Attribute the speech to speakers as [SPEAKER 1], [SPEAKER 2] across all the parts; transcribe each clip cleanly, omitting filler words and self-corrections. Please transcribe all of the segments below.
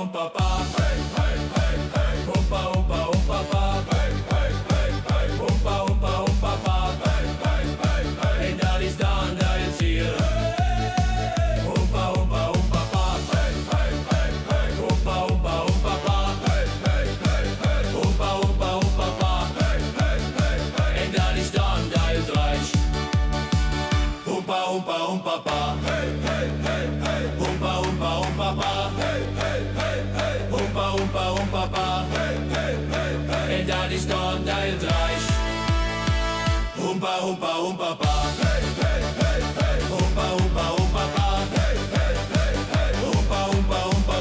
[SPEAKER 1] oompa pa. Hey, hey, hey, hey. Oompa pa. Hey, hey, hey, hey. Oompa pa. Hey, hey, hey, hey. En dat is dan dat je ziet. Oompa pa. Hey, hey, hey, hey. Oompa pa. Hey, hey, hey, hey. Oompa pa. Hey, hey, hey, hey. En dat is dan dat je draait. Oompa pa. Hey, hey, hey, hey. Oompa pa. Hey, hey, hey, hey. Oompa pa. Hey, hey, hey, hey. En dat is dan dat je draait. Oompa pa. Hey, hey, hey, hey. Oompa pa. Hey, hey, hey, hey. Oompa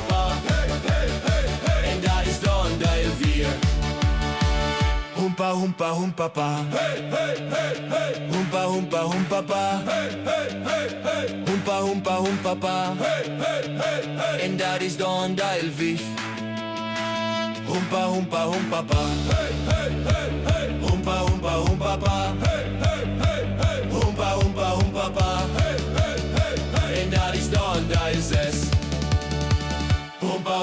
[SPEAKER 1] pa. Hey, hey, hey, hey. En dat is dan dat je vier. Oompa pa. Hey, hey, hey, hey. Oompa pa. Hey, hey, hey, hey. Oompa pa. Hey, hey, hey, hey. En dat is dan dat je vier. Oompa pa. Hey, hey, hey, hey. Oompa pa. Hey, hey, hey, hey. Oompa pa. Hey, hey, hey, hey. En dat is dan dat je zes. Oompa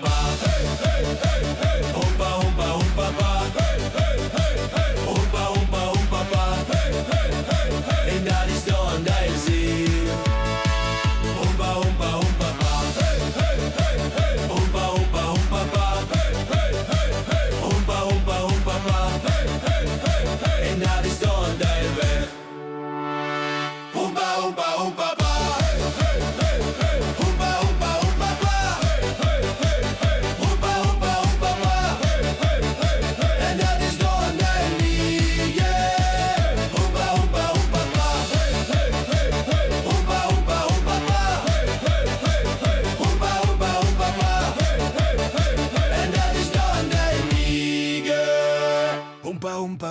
[SPEAKER 1] pa. Hey, hey, hey, hey. Oompa pa. Hey, hey, hey, hey. Oompa pa. Hey, hey, hey, hey. En dat is dan dat je ziet. Oompa pa. Hey, hey, hey, hey. Oompa pa. Hey, hey, hey, hey. Oompa pa. Hey, hey, hey, hey. En dat is dan dat je weg. Oompa pa. Hey, hey, hey, hey. Oompa pa. Hey, hey, hey, hey. Oompa pa. Hey, hey, hey, hey. En dat is dan dat je liegt. Oompa pa. Hey, hey, hey, hey. Oompa pa. Hey, hey, hey, hey. Oompa pa. Hey, hey, hey, hey. En dat is dan dat je liegt.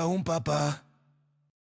[SPEAKER 1] Oompa pa.